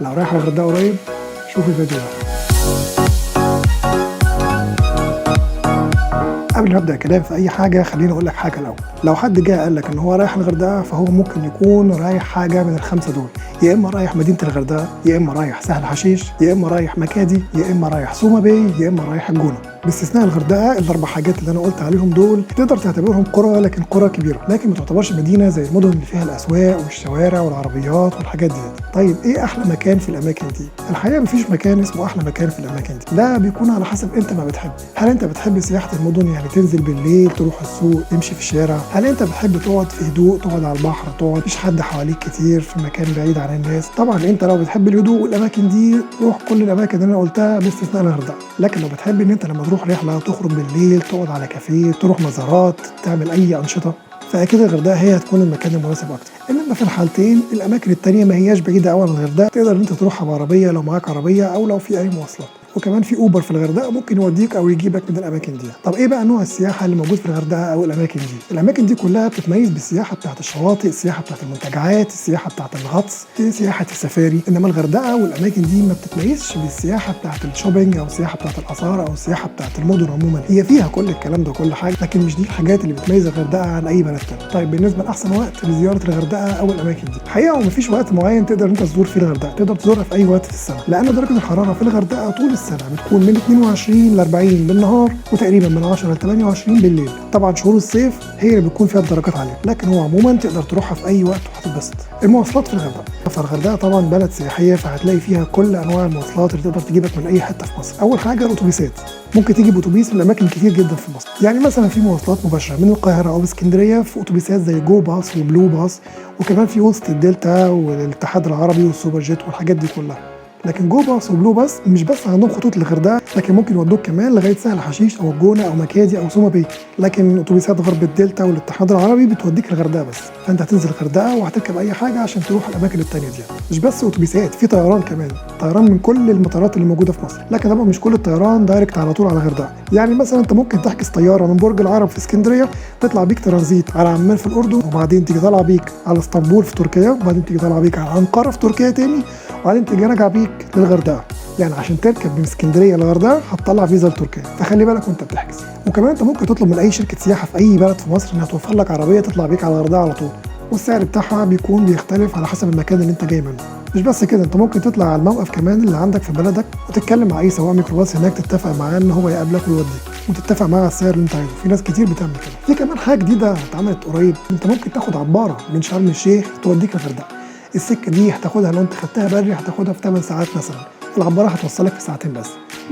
لو رايح الغردقة قريب شوف الفيديو ده. قبل ما ابدا كلام في اي حاجه خليني اقول لك حاجه الاول. لو حد جه قال لك ان هو رايح الغردقه فهو ممكن يكون رايح حاجه من الخمسه دول، يا اما رايح مدينه الغردقه، يا اما رايح سهل حشيش، يا اما رايح مكادي، يا اما رايح سوما باي، يا اما رايح الجونه. باستثناء الغردقه الاربع حاجات اللي انا قلت عليهم دول تقدر تعتبرهم قرى، لكن قرى كبيره، لكن ما تعتبرش مدينه زي المدن اللي فيها الاسواق والشوارع والعربيات والحاجات دي. طيب ايه احلى مكان في الاماكن دي؟ الحقيقه مفيش مكان اسمه احلى مكان في الاماكن دي، ده بيكون على حسب انت ما بتحب. هل انت بتحب سياحه المدن، يعني تنزل بالليل تروح السوق تمشي في الشارع؟ هل انت بتحب تقعد في هدوء، تقعد على البحر، تقعد مفيش حد حواليك كتير في مكان بعيد عن الناس؟ طبعا انت لو بتحب الهدوء والاماكن دي روح كل الاماكن اللي انا قلتها باستثناء الغردقه. لكن لو بتحب ان انت لما تروح رحله تخرج بالليل، تقعد على كافيه، تروح مزارات، تعمل اي انشطه، فاكيد الغردقه هي هتكون المكان المناسب اكتر. انما في الحالتين الاماكن التانيه ما هياش بعيده قوي عن الغردقه، تقدر انت تروحها بعربيه لو معاك عربيه او لو في اي مواصلات، وكمان في اوبر في الغردقه ممكن يوديك او يجيبك من الاماكن دي. طب ايه بقى نوع السياحه اللي موجود في الغردقه او الاماكن دي؟ الاماكن دي كلها بتتميز بالسياحه بتاعت الشواطئ، السياحه بتاعت المنتجعات، السياحه بتاعت الغطس، سياحه السفاري. انما الغردقه والاماكن دي ما بتتميزش بالسياحه بتاعت الشوبينج او السياحه بتاعت الاثار او السياحه بتاعت المدن عموما. هي فيها كل الكلام ده كل حاجه، لكن مش دي الحاجات اللي بتميز الغردقه عن اي بلد تاني. طيب بالنسبه لاحسن وقت لزياره الغردقه او الاماكن دي، الحقيقه ومفيش وقت معين تقدر انت تزور فيه الغردقه، تقدر تزورها في اي وقت في السنه، لان درجه الحراره في الغردقه طول السنه بتكون من 22 ل 40 بالنهار، وتقريبا من 10 ل 28 بالليل. طبعا شهور الصيف هي اللي بتكون فيها الدرجات عاليه، لكن هو عموما تقدر تروحها في اي وقت وهتتبسط. المواصلات في الغردقه، فالغردقه طبعا بلد سياحيه، فهتلاقي فيها كل انواع المواصلات اللي تقدر تجيبك من اي حته في مصر. اول حاجه الاتوبيسات، ممكن تيجي باتوبيس من اماكن كتير جدا في مصر، يعني مثلا في مواصلات مباشره من القاهره او اسكندريه في اتوبيسات زي جو باص وبلو باص، وكمان في وسط الدلتا والاتحاد العربي والسوبر جيت والحاجات دي كلها. لكن جو باص وبلو باص مش بس عندهم خطوط للغردقه، لكن ممكن يودوك كمان لغايه سهل حشيش او الجونه او مكادي او سوما باي. لكن اتوبيسات غرب الدلتا والاتحاد العربي بتوديك الغردقه بس، فانت هتنزل الغردقه وهتركب اي حاجه عشان تروح الاماكن الثانيه دي. مش بس اتوبيسات، في طيران كمان، طيران من كل المطارات اللي موجوده في مصر، لكن طبعا مش كل الطيران دايركت على طول على الغردقه. يعني مثلا انت ممكن تحجز طياره من برج العرب في اسكندريه تطلع بيك ترانزيت على عمان في الاردن، وبعدين تيجي طالعه بيك على اسطنبول في تركيا، وبعدين تيجي طالعه بيك على انقره في تركيا تاني، وبعدين تيجي راجع بيك للغردقه. يعني عشان تركب من اسكندريه للغردقه هتطلع فيزا لتركيا، فخلي بالك وانت بتحجز. وكمان انت ممكن تطلب من اي شركه سياحه في اي بلد في مصر انها توفر لك عربيه تطلع بيك على الغردقه على طول، والسعر بتاعها بيختلف على حسب المكان اللي انت جاي منه. مش بس كده، انت ممكن تطلع على الموقف كمان اللي عندك في بلدك وتتكلم مع اي سواق ميكروباص هناك، تتفق معاه ان هو يقابلك ويوديك، وتتفق معاه على السعر اللي انت عايزه. في ناس كتير بتعمل كده. في كمان حاجه جديده اتعملت قريب، انت ممكن تاخد عباره من شرم الشيخ توديك الغردقه. السكه دي هتاخدها لو انت خدتها بري هتاخدها في 8 ساعات مثلا، العباره هتوصلك في ساعتين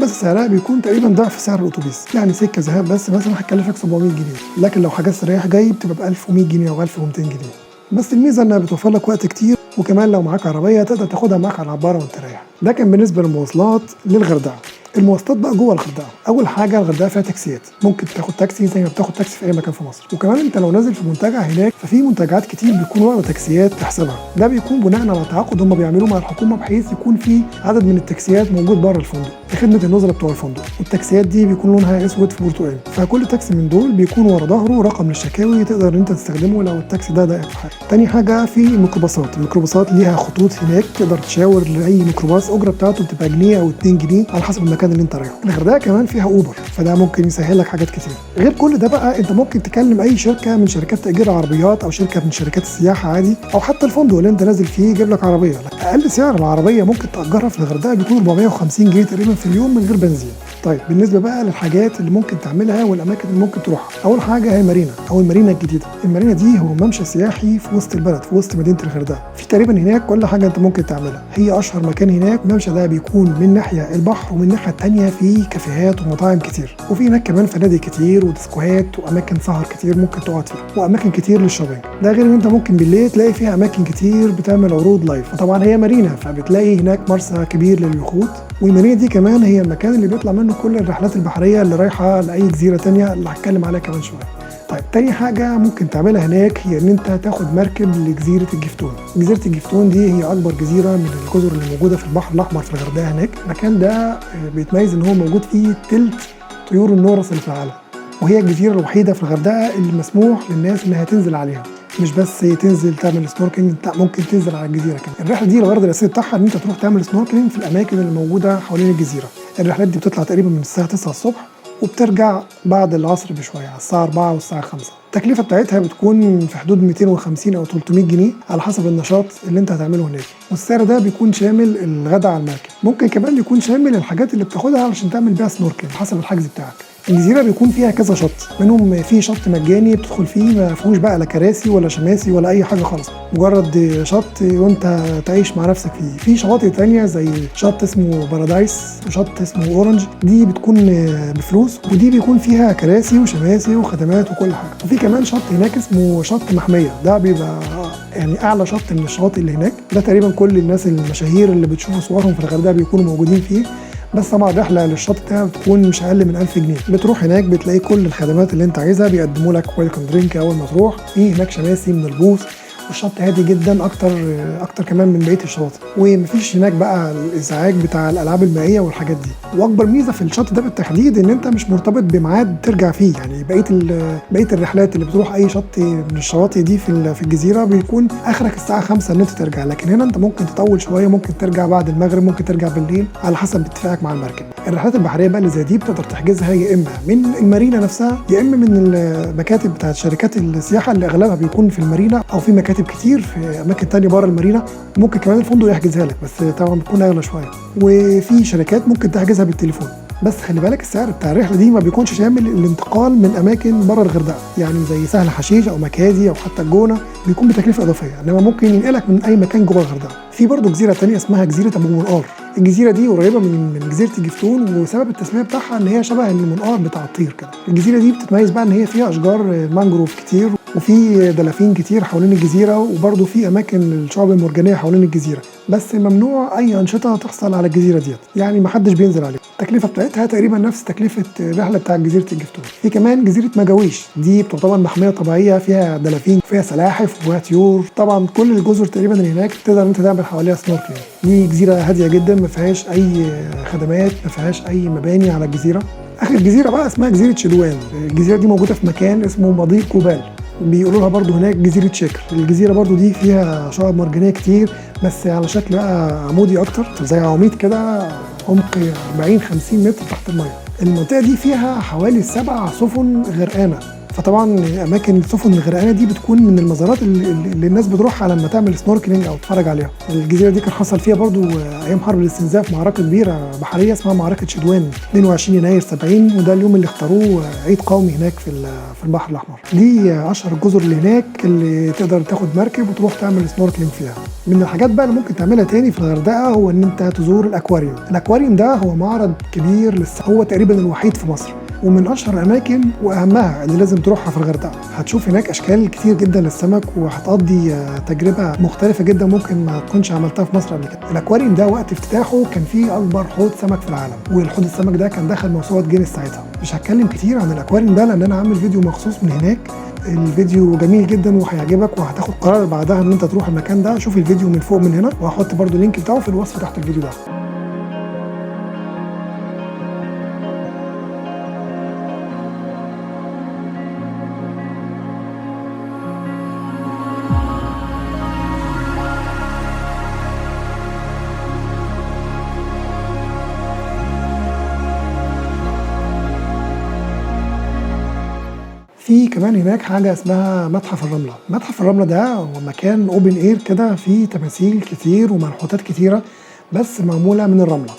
بس سعرها بيكون تقريبا ضعف سعر الاتوبيس. يعني سكه ذهاب بس مثلا هتكلفك 700 جنيه، لكن لو حجزت رايح جاي بتبقى ب 1100 جنيه او 1200 جنيه. بس الميزه انها بتوفر لك وقت كتير، وكمان لو معاك عربيه تقدر تاخدها معاك على العباره وانت رايح. ده كان بالنسبه للمواصلات للغردقه. المواصلات بقى جوه الغردقه، اول حاجه الغردقه فيها تاكسيات، ممكن تاخد تاكسي زي ما بتاخد تاكسي في اي مكان في مصر. وكمان انت لو نازل في منتجع هناك ففي منتجعات كتير بيكون واخده تاكسيات تحسبها، ده بيكون بناء على تعاقد هم بيعملوه مع الحكومه، بحيث يكون في عدد من التاكسيات موجود بره الفندق لخدمه النزلاء بتوع الفندق، والتاكسيات دي بيكون لونها اسود في برتقال، فكل تاكسي من دول بيكون ورا ظهره رقم للشكاوي تقدر انت تستخدمه لو التاكسي ده ضايقك في حاجه. تاني حاجه في الميكروباصات ليها خطوط هناك، تقدر تشاور لاي ميكروباص، اجره بتاعته بتبقى جنيه او 2 جنيه على حسب المكان اللي انت رايحه. الغردقه كمان فيها اوبر، فده ممكن يسهل لك حاجات كتير. غير كل ده بقى انت ممكن تكلم اي شركه من شركات تأجير عربيات او شركه من شركات السياحه عادي، او حتى الفندق اللي انت نازل فيه يجيب لك عربيه. اقل سعر العربيه ممكن تأجرها في الغردقه بيكون 450 جنيه تقريبا في اليوم من غير بنزين. طيب بالنسبه بقى للحاجات اللي ممكن تعملها والاماكن اللي ممكن تروحها، اول حاجه هي مارينا او المارينا الجديده. المارينا دي هو ممشى سياحي في وسط البلد، في وسط مدينه الغردقه، في تقريبا هناك كل حاجه انت ممكن تعملها. هي اشهر مكان هناك. الممشى ده بيكون من ناحيه البحر، ومن الناحيه الثانيه في كافيهات ومطاعم كتير، وفي هناك كمان فنادق كتير وديسكوهات واماكن سهر كتير ممكن تقعد فيها، واماكن كتير للشوبينج. ده غير ان انت ممكن بالليل تلاقي فيها اماكن كتير بتعمل عروض لايف، وطبعا هي مارينا فبتلاقي هناك مرسى كبير لليخوت. والمارينا دي كمان هي المكان اللي بيطلع منه كل الرحلات البحريه اللي رايحه لاي جزيره تانيه اللي هتكلم عليها كمان شويه. طيب تاني حاجة ممكن تعملها هناك هي ان انت تاخد مركب لجزيرة الجفتون. جزيرة الجفتون دي هي اكبر جزيرة من الجزر اللي موجودة في البحر الاحمر في الغردقة هناك. المكان ده بيتميز ان هو موجود فيه تلت طيور النورس اللي في العالم، وهي الجزيرة الوحيدة في الغردقة اللي مسموح للناس انها تنزل عليها. مش بس تنزل تعمل سنوركلينج، لا ممكن تنزل على الجزيره كمان. الرحله دي الغرض الاساسي بتاعها ان انت تروح تعمل سنوركلينج في الاماكن اللي موجوده حوالين الجزيره. الرحلات دي بتطلع تقريبا من الساعه 9 الصبح وبترجع بعد العصر بشويه على الساعه 4 والساعه 5. التكلفه بتاعتها بتكون في حدود 250 او 300 جنيه على حسب النشاط اللي انت هتعمله هناك، والسعر ده بيكون شامل الغداء على المركب، ممكن كمان يكون شامل الحاجات اللي بتاخدها علشان تعمل بيها سنوركلينج حسب الحجز بتاعك. الجزيره بيكون فيها كذا شط، منهم في شط مجاني بتدخل فيه ما فيهوش بقى لا كراسي ولا شماسي ولا اي حاجه خالص، مجرد شط وانت تعيش مع نفسك فيه. في شواطئ تانية زي شط اسمه بارادايس وشط اسمه اورنج، دي بتكون بفلوس ودي بيكون فيها كراسي وشماسي وخدمات وكل حاجه. وفي كمان شط هناك اسمه شط محميه، ده بيبقى يعني اعلى شط من الشواطئ اللي هناك، ده تقريبا كل الناس المشاهير اللي بتشوفوا صورهم في الغردقه بيكونوا موجودين فيه. بس طبعا الرحله للشط ده بتكون مش اقل من 1000 جنيه. بتروح هناك بتلاقي كل الخدمات اللي انت عايزها، بيقدموا لك ويلكم درينك اول ما تروح، في هناك شماسي من البوث، والشط هادي جدا اكتر كمان من بقيه الشواطئ، ومفيش هناك بقى الازعاج بتاع الالعاب المائيه والحاجات دي. واكبر ميزه في الشط ده بالتحديد ان انت مش مرتبط بميعاد ترجع فيه، يعني بقيه الرحلات اللي بتروح اي شط من الشواطئ دي في الجزيره بيكون اخرك الساعه 5 ان انت ترجع، لكن هنا انت ممكن تطول شويه، ممكن ترجع بعد المغرب، ممكن ترجع بالليل على حسب اتفاقك مع المركب. الرحلات البحريه بقى اللي زي دي بتقدر تحجزها يا اما من المارينا نفسها يا اما من المكاتب بتاعت شركات السياحه اللي اغلبها بيكون في المارينا، او في مكاتب كتير في اماكن تانية بره المارينا، ممكن كمان الفندق يحجزها لك بس طبعا بتكون اغلى شويه، وفي شركات ممكن تحجزها بالتليفون. بس خلي بالك السعر بتاع الرحله دي ما بيكونش شامل الانتقال من اماكن بره الغردقه، يعني زي سهل حشيش او مكادي او حتى الجونه بيكون بتكلفه اضافيه، انما ممكن ينقلك من اي مكان جوه الغردقه. في برضه جزيره ثانيه اسمها جزيره ابو منقار، الجزيره دي قريبه من جزيره الجفتون، وسبب التسميه بتاعها ان هي شبه المنقار بتاع الطير كده. الجزيره دي بتتميز بقى ان هي فيها اشجار مانجروف كتير، وفي دلافين كتير حوالين الجزيره، وبرضه في اماكن الشعب المرجانيه حوالين الجزيره، بس ممنوع اي انشطه تحصل على الجزيره ديت، يعني ما حدش بينزل عليها. التكلفه بتاعتها تقريبا نفس تكلفه الرحله بتاع جزيره الجفتون. في كمان جزيره مجاويش، دي بتعتبر محميه طبيعيه فيها دلافين، فيها سلاحف وفيها طيور، طبعا كل الجزر تقريبا اللي هناك تقدر انت تعمل حواليها سنوركلينج. دي جزيره هاديه جدا، ما فيهاش اي خدمات، ما فيهاش اي مباني على الجزيره. اخر جزيره بقى اسمها جزيره شدوان، الجزيره دي موجوده في مكان اسمه مضيق كوبال، بيقولوا لها برضو هناك جزيره شكر. الجزيره برضو دي فيها شعاب مرجانيه كتير بس على شكل بقى عمودي اكتر، زي عواميد كده، عمق 40-50 متر تحت الميه. المنطقه دي فيها حوالي 7 سفن غرقانه، فطبعا اماكن السفن الغرقانه دي بتكون من المزارات اللي الناس بتروحها لما تعمل سنوركلينج او تتفرج عليها. الجزيره دي كان حصل فيها برضو ايام حرب الاستنزاف معركه كبيره بحريه اسمها معركه شدوان 22 يناير 70، وده اليوم اللي اختاروه عيد قومي هناك في البحر الاحمر. دي اشهر الجزر اللي هناك اللي تقدر تاخد مركب وتروح تعمل سنوركلينج فيها. من الحاجات بقى اللي ممكن تعملها تاني في الغردقه هو ان انت تزور الاكواريوم. الاكواريوم ده هو معرض كبير هو تقريبا الوحيد في مصر، ومن اشهر الاماكن واهمها اللي لازم تروحها في الغردقه. هتشوف هناك اشكال كتير جدا للسمك، وهتقضي تجربه مختلفه جدا ممكن ما تكونش عملتها في مصر قبل كده. الاكواريوم ده وقت افتتاحه كان فيه اكبر حوض سمك في العالم، والحوض السمك ده كان دخل موسوعه جينيس ساعتها. مش هتكلم كتير عن الاكواريوم ده لان انا عامل فيديو مخصوص من هناك، الفيديو جميل جدا وهيعجبك، وهتاخد قرار بعدها ان انت تروح المكان ده. شوف الفيديو من فوق من هنا، وهحط برضو اللينك بتاعه في الوصف تحت الفيديو ده. في كمان هناك حاجة اسمها متحف الرملة. متحف الرملة ده هو مكان اوبن اير كده، فيه تماثيل كتير ومنحوتات كتيرة بس معمولة من الرملة،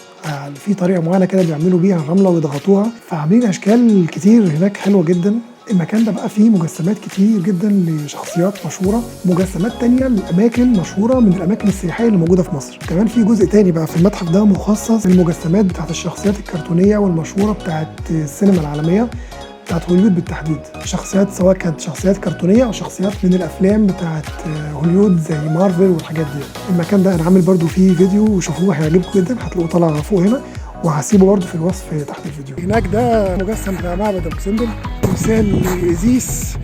في طريقة معينة كده بيعملوا بيها الرملة ويضغطوها، فعاملين اشكال كتير هناك حلوة جدا. المكان ده بقى فيه مجسمات كتير جدا لشخصيات مشهورة، مجسمات تانية لأماكن مشهورة من الأماكن السياحية اللي موجودة في مصر. كمان في جزء تاني بقى في المتحف ده مخصص للمجسمات بتاعت الشخصيات الكرتونية والمشهورة بتاعت السينما العالمية، بتاعت هوليود بالتحديد. شخصيات سواء كانت شخصيات كرتونيه او شخصيات من الافلام بتاعت هوليود زي مارفل والحاجات دي. المكان ده انا عامل برضو فيه فيديو وشوفوه هيعجبكم جدا، هتلاقوه طالع فوق هنا، وهسيبه برضو في الوصف تحت الفيديو. هناك ده مجسم بتاع معبد ابو سمبل، تمثال ازيس،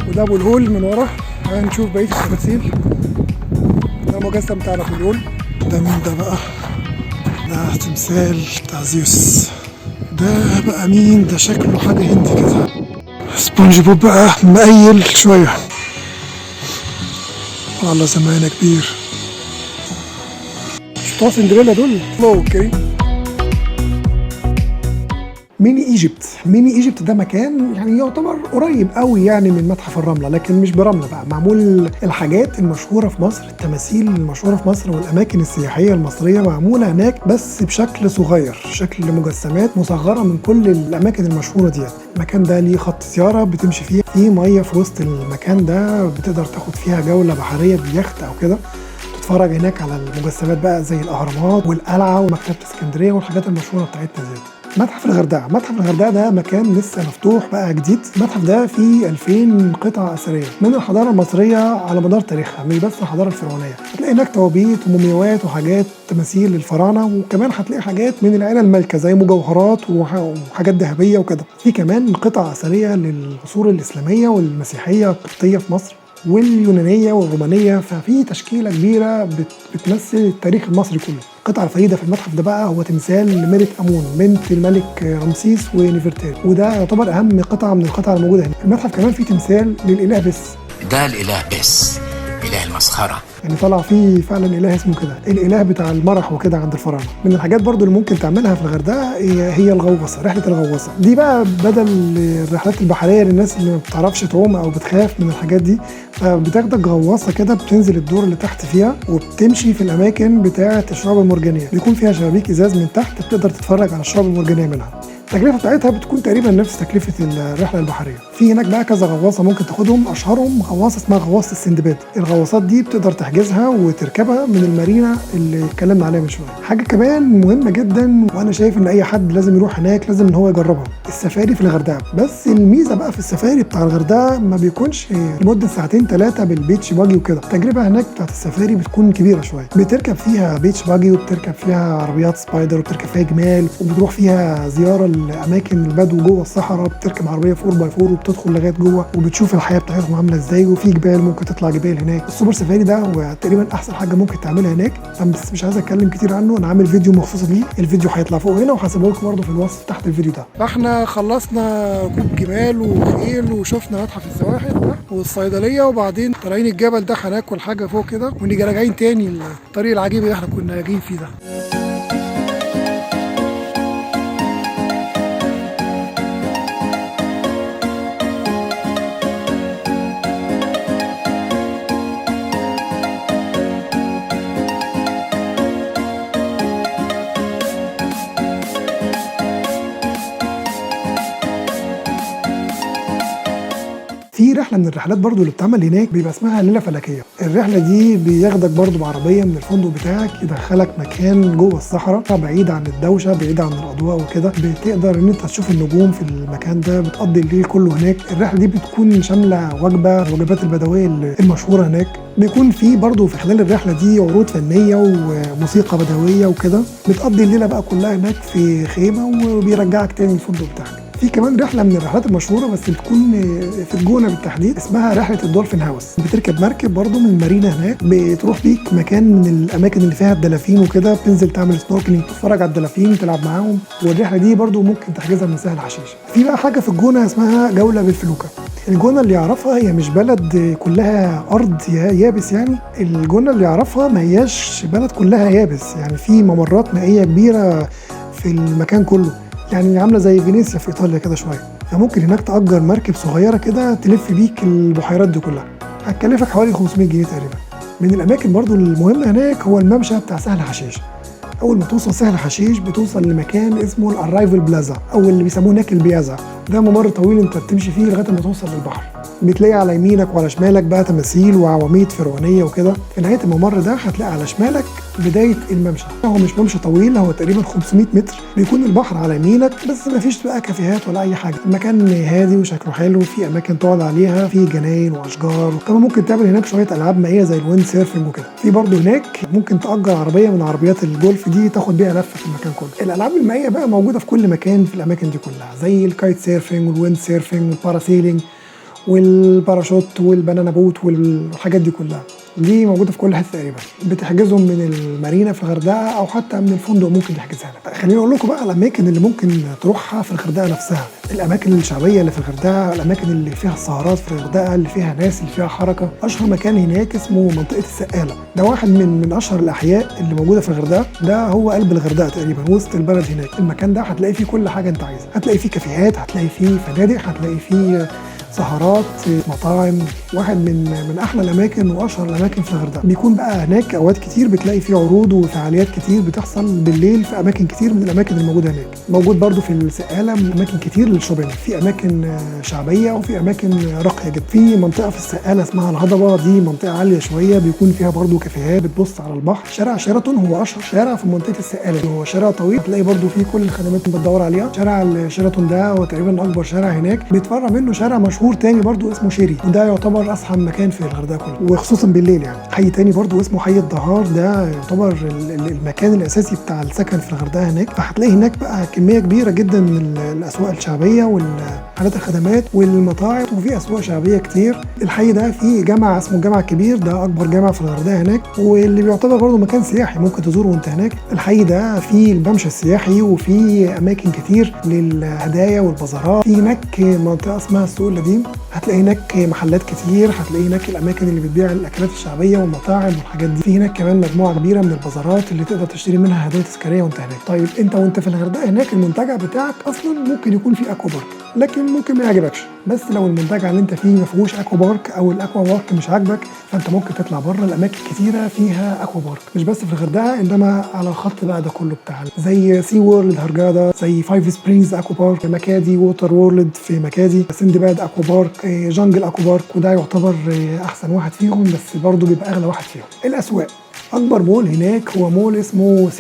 وده ابو الهول من ورا. هنشوف بقيه التماثيل. ده مجسم بتاع ابو الهول. ده مين ده بقى؟ ده تمثال بتاع زيوس. ده بقى مين؟ ده شكله حاجة هندي كده، سبونج بوب بقى مقيل شوية. على زمان يا كبير. مش بتوع سندريلا دول؟ اوكي. ميني ايجيبت ده مكان يعني يعتبر قريب قوي يعني من متحف الرمله، لكن مش برمله بقى، معمول الحاجات المشهوره في مصر، التماثيل المشهوره في مصر والاماكن السياحيه المصريه معموله هناك بس بشكل صغير، شكل مجسمات مصغره من كل الاماكن المشهوره ديت. المكان ده ليه خط سياره بتمشي فيه، في ميه في وسط المكان ده بتقدر تاخد فيها جوله بحريه بيخت او كده، تتفرج هناك على المجسمات بقى زي الاهرامات والقلعه ومكتبه اسكندريه والحاجات المشهوره بتاعتنا ديت. متحف الغردقه ده مكان لسه مفتوح بقى جديد. المتحف ده فيه 2000 قطعه اثريه من الحضاره المصريه على مدار تاريخها، مش بس الحضاره الفرعونيه. هتلاقي هناك توابيت ومومياوات وحاجات تماثيل للفراعنه، وكمان هتلاقي حاجات من العائله المالكه زي مجوهرات وحاجات ذهبيه وكده. في كمان قطع اثريه للعصور الاسلاميه والمسيحيه القبطيه في مصر واليونانيه والرومانيه، ففي تشكيله كبيره بتمثل التاريخ المصري كله. القطعه الفريده في المتحف ده بقى هو تمثال لميرت امون بنت الملك رمسيس ونفرتاري، وده يعتبر اهم قطعه من القطع الموجوده هنا. المتحف كمان فيه تمثال للاله بس. ده الاله بس، اله المسخره، يعني طلع فيه فعلا اله اسمه كده، الاله بتاع المرح وكده عند الفراعنه. من الحاجات برضو اللي ممكن تعملها في الغردقه هي الغواصه، رحله الغواصه دي بقى بدل الرحلات البحريه للناس اللي ما بتعرفش تعوم او بتخاف من الحاجات دي، فبتاخدك غواصه كده بتنزل الدور اللي تحت فيها وبتمشي في الاماكن بتاعه الشعاب المرجانيه، بيكون فيها شبابيك ازاز من تحت بتقدر تتفرج على الشعاب المرجانيه منها. التكلفه بتاعتها بتكون تقريبا نفس تكلفه الرحله البحريه. في هناك بقى كذا غواصه ممكن تاخدهم، اشهرهم غواصه اسمها غواصه السندباد. الغواصات دي بتقدر تحجزها وتركبها من المارينا اللي اتكلمنا عليها من شويه. حاجه كمان مهمه جدا وانا شايف ان اي حد لازم يروح هناك، لازم ان هو يجربها، السفاري في الغردقه. بس الميزه بقى في السفاري بتاع الغردقه ما بيكونش لمده ساعتين ثلاثه بالبيتش باجي وكده. التجربه هناك بتاعت السفاري بتكون كبيره شويه، بتركب فيها بيتش باجي وبتركب فيها عربيات سبايدر وبتركب فيها جمال، وبتروح فيها زياره لاماكن البدو جوه الصحراء، بتركب عربيه 4x4 وبتدخل لغايه جوه وبتشوف الحياه بتاعتهم عامله ازاي، وفي جبال ممكن تطلع جبال هناك. السوبر سفاري ده هو تقريبا احسن حاجه ممكن تعملها هناك، بس مش عايز اتكلم كتير عنه، انا عامل فيديو مخصوص ليه، الفيديو هيطلع فوق هنا وهسيبه لكم برده في الوصف تحت الفيديو ده. فاحنا خلصنا ركوب جمال وخيل وشفنا متحف الزواحف ده والصيدليه، وبعدين طالعين الجبل ده هناكل حاجه فوق كده ونيجي راجعين تاني الطريق العجيب اللي احنا كنا جايين فيه ده. في رحله من الرحلات برضو اللي بتعمل هناك بيبقى اسمها ليله فلكيه. الرحله دي بياخدك برضو بعربيه من الفندق بتاعك، يدخلك مكان جوه الصحراء بعيد عن الدوشه، بعيد عن الاضواء وكده، بتقدر ان انت تشوف النجوم في المكان ده، بتقضي الليل كله هناك. الرحله دي بتكون شامله وجبات البدويه المشهوره هناك. بيكون في برضو في خلال الرحله دي عروض فنيه وموسيقى بدويه وكده، بتقضي الليله بقى كلها هناك في خيمه وبيرجعك تاني الفندق بتاعك. في كمان رحله من الرحلات المشهوره بس بتكون في الجونه بالتحديد، اسمها رحله الدولفين هاوس. بتركب مركب برضو من المارينا هناك، بتروح بيك مكان من الاماكن اللي فيها الدلافين وكده، بتنزل تعمل سنوركلينج، تتفرج على الدلافين، تلعب معاهم. والرحله دي برضو ممكن تحجزها من سهل حشيش. في بقى حاجه في الجونه اسمها جوله بالفلوكه. الجونه اللي يعرفها هي مش بلد كلها ارض يابس، يعني الجونه اللي يعرفها ما هياش بلد كلها يابس، يعني في ممرات مائيه كبيره في المكان كله، يعني عامله زي فينيسيا في ايطاليا كده شويه. فممكن هناك تأجر مركب صغيره كده تلف بيك البحيرات دي كلها، هتكلفك حوالي 500 جنيه تقريبا. من الاماكن برضو المهمه هناك هو الممشى بتاع سهل حشيش. اول ما توصل سهل حشيش بتوصل لمكان اسمه الارايفل بلازا، او اللي بيسموه هناك البيازا. ده ممر طويل انت بتمشي فيه لغايه ما توصل للبحر. بتلاقي على يمينك وعلى شمالك بقى تماثيل وعواميد فرعونيه وكده. في نهايه الممر ده هتلاقي على شمالك بدايه الممشى. هو مش ممشى طويل، هو تقريبا 500 متر. بيكون البحر على يمينك بس ما فيش بقى كافيهات ولا اي حاجه. المكان هادي وشكله حلو، في اماكن تقعد عليها، في جناين واشجار، وكمان ممكن تعمل هناك شويه العاب مائيه زي الويند سيرفنج وكده. في برضه هناك ممكن تأجر عربيه من عربيات الجولف دي تاخد بيها لفه في المكان كله. الالعاب المائيه بقى موجوده في كل مكان في الاماكن دي كلها، زي الكايت سيرفنج والويند سيرفنج والباراسيلينج والباراشوت والبنانا بوت والحاجات دي كلها، دي موجوده في كل حته تقريبا. بتحجزهم من المارينا في الغردقه او حتى من الفندق ممكن تحجزها لك. خليني اقول لكم بقى الاماكن اللي ممكن تروحها في الغردقه نفسها، الاماكن الشعبيه اللي في الغردقه، الاماكن اللي فيها السهرات في الغردقه، اللي فيها ناس، اللي فيها حركه. اشهر مكان هناك اسمه منطقه السقاله، ده واحد من اشهر الاحياء اللي موجوده في الغردقه، ده هو قلب الغردقه تقريبا، وسط البلد هناك. المكان ده هتلاقي فيه كل حاجه انت عايزها، هتلاقي فيه كافيهات، هتلاقي فيه فنادق، هتلاقي فيه سهرات، مطاعم. واحد من احلى الاماكن واشهر الاماكن في الغردقه. بيكون بقى هناك اوقات كتير بتلاقي فيه عروض وفعاليات كتير بتحصل بالليل في اماكن كتير من الاماكن الموجوده هناك. موجود برضو في السقاله اماكن كتير للشوبينج، في اماكن شعبيه وفي اماكن راقيه جدا. في منطقه في السقاله اسمها الهضبه، دي منطقه عاليه شويه، بيكون فيها برضو كافيهات بتبص على البحر. شارع شيراتون هو اشهر شارع في منطقه السقاله، هو شارع طويل، هتلاقي برضو فيه كل الخدمات اللي بتدور عليها. شارع شيراتون ده هو تقريبا اكبر شارع هناك. بيتفرع منه شارع مشهور تاني برضو اسمه شيري، وده يعتبر اصحى مكان في الغردقه كله، وخصوصا بالليل يعني. حي تاني برضو اسمه حي الدهار، ده يعتبر المكان الاساسي بتاع السكن في الغردقه هناك. فهتلاقي هناك بقى كميه كبيره جدا من الاسواق الشعبيه والحاجات الخدمات والمطاعم، وفي اسواق شعبيه كتير. الحي ده فيه جامع اسمه الجامع الكبير، ده اكبر جامع في الغردقه هناك، واللي بيعتبر برضو مكان سياحي ممكن تزوره وانت هناك. الحي ده فيه الممشى السياحي، وفيه اماكن كتير للهدايا والبازارات. في هناك منطقه اسمها السوق القديم، هتلاقي هناك محلات كتير، هتلاقي هناك الاماكن اللي بتبيع الاكلات الشعبيه والمطاعم والحاجات دي. في هناك كمان مجموعه كبيره من البازارات اللي تقدر تشتري منها هدايا تذكاريه وانت هناك. طيب انت وانت في الغردقه هناك، المنتجع بتاعك اصلا ممكن يكون فيه اكوا بارك، لكن ممكن ما يعجبكش. بس لو المنتجع اللي انت فيه ما فيهوش اكوا بارك او الاكوا بارك مش عاجبك، فانت ممكن تطلع بره. الاماكن كتيره فيها اكوا بارك، مش بس في الغردقه انما على الخط بقى ده كله بتاعنا، زي سي وورلد هرجاده، زي فايف سبرينجز اكوا بارك، مكادي ووتر وورلد في مكادي، سندباد اكوا بارك، جنجل اكوا بارك، وده يعتبر احسن واحد فيهم، بس برضه بيبقى اغلى واحد فيهم. الاسواق، اكبر مول هناك هو مول اسمه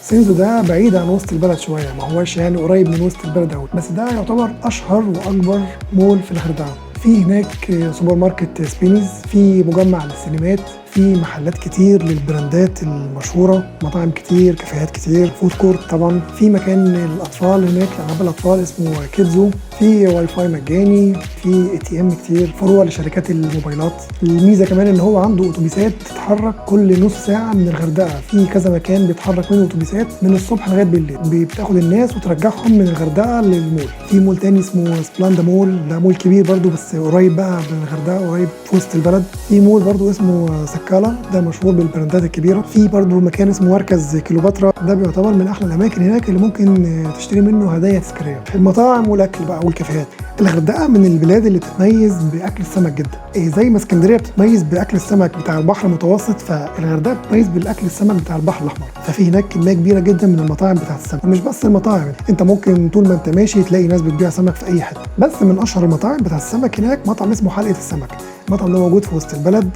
سينزو ده بعيد عن وسط البلد شويه، ما هوش يعني قريب من وسط البلد قوي، بس ده يعتبر اشهر واكبر مول في الغردقه. في هناك سوبر ماركت سبينيز، في مجمع للسينمات، في محلات كتير للبراندات المشهوره، مطاعم كتير، كافيهات كتير، فود كورت طبعا. في مكان للاطفال هناك، لالعاب الاطفال اسمه كيدزو، في واي فاي مجاني، في اي تي ام كتير، فروع لشركات الموبايلات. الميزه كمان ان هو عنده اتوبيسات بتتحرك كل نص ساعه من الغردقه، في كذا مكان بيتحرك منه اتوبيسات من الصبح لغايه بالليل، بتاخد الناس وترجعهم من الغردقه للمول. في مول تاني اسمه سبلاندا مول، ده مول كبير برضو بس قريب بقى من الغردقه، قريب في وسط البلد. في مول برضو اسمه سكالا، ده مشهور بالبراندات الكبيره. في برضو مكان اسمه مركز كيلوباترا، ده بيعتبر من احلى الاماكن هناك اللي ممكن تشتري منه هدايا تذكاريه. المطاعم والاكل بقى والكافيهات، الغردقه من البلاد اللي بتتميز باكل السمك جدا. زي ما اسكندريه بتتميز باكل السمك بتاع البحر المتوسط، فالغردقه بتتميز بالاكل السمك بتاع البحر الاحمر. ففي هناك كميه كبيره جدا من المطاعم بتاعه السمك، ومش بس المطاعم، انت ممكن طول ما انت ماشي تلاقي ناس بتبيع سمك في اي حته. بس من اشهر المطاعم بتاعه السمك هناك مطعم اسمه حلقه السمك. المطعم ده موجود في وسط البلد،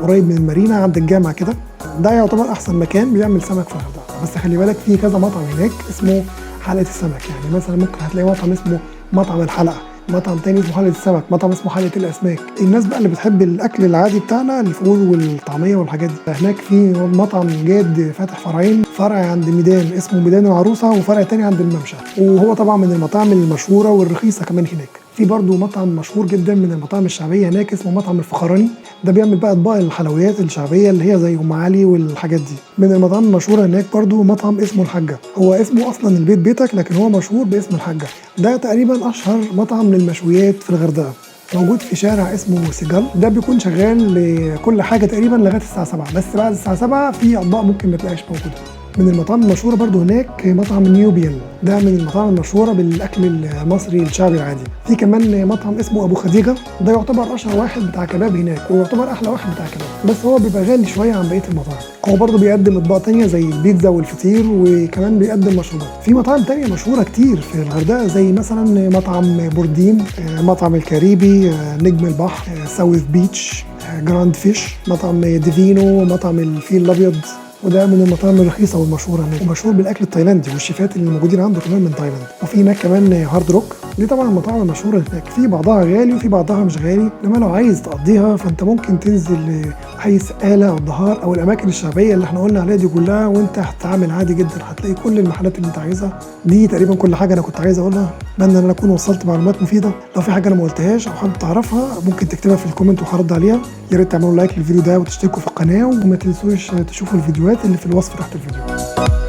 قريب من المارينا عند الجامعه كده. ده يعتبر احسن مكان بيعمل سمك في الغردقه. بس خلي بالك في كذا مطعم هناك اسمه حلقه السمك، يعني مثلا ممكن هتلاقي مطعم اسمه مطعم الحلقه، مطعم تاني اسمه حلقه السمك، مطعم اسمه حلقه الاسماك. الناس بقى اللي بتحب الاكل العادي بتاعنا، الفول والطعميه والحاجات دي، هناك في مطعم جاد فاتح فرعين، فرع عند ميدان اسمه ميدان العروسه، وفرع تاني عند الممشى، وهو طبعا من المطاعم المشهوره والرخيصه كمان هناك. في برضه مطعم مشهور جدا من المطاعم الشعبيه هناك اسمه مطعم الفخراني، ده بيعمل بقى اطباق الحلويات الشعبيه اللي هي زي ام علي والحاجات دي. من المطاعم المشهوره هناك برضه مطعم اسمه الحاجه، هو اسمه اصلا البيت بيتك لكن هو مشهور باسم الحاجه. ده تقريبا اشهر مطعم للمشويات في الغردقه، موجود في شارع اسمه سيجال. ده بيكون شغال لكل حاجه تقريبا لغايه الساعه 7، بس بعد الساعه 7 في اطباق ممكن ما تلاقيش موجوده. من المطاعم المشهوره برضو هناك مطعم نيوبيان، ده من المطاعم المشهوره بالاكل المصري الشعبي العادي. في كمان مطعم اسمه ابو خديجه، ده يعتبر اشهر واحد بتاع كباب هناك، ويعتبر احلى واحد بتاع كباب، بس هو بيبقى غالي شويه عن بقيه المطاعم. هو برضو بيقدم اطباق تانية زي البيتزا والفطير، وكمان بيقدم مشروبات. في مطاعم تانية مشهوره كتير في الغردقه زي مثلا مطعم بورديم، مطعم الكاريبي، نجم البحر، ساوث بيتش، جراند فيش، مطعم ديفينو، مطعم الفيل الابيض، وده من المطاعم الرخيصه والمشهوره هناك، ومشهور بالاكل التايلاندي، والشيفات اللي موجودين عنده كمان من تايلاند. وفي هناك كمان هارد روك، دي طبعا المطاعم المشهوره هناك، في بعضها غالي وفي بعضها مش غالي. انما لو عايز تقضيها فانت ممكن تنزل حي السقاله او الدهار او الاماكن الشعبيه اللي احنا قلنا عليها دي كلها، وانت هتتعامل عادي جدا، هتلاقي كل المحلات اللي انت عايزها. دي تقريبا كل حاجه انا كنت عايز اقولها. اتمنى ان انا اكون وصلت معلومات مفيده. لو في حاجه انا ما قلتهاش او حابب تعرفها ممكن تكتبها في الكومنت وهرد عليها. يا ريت تعملوا لايك للفيديو ده وتشتركوا في القناه، وما تنسوش تشوفوا الفيديوهات اللي في الوصف تحت الفيديو.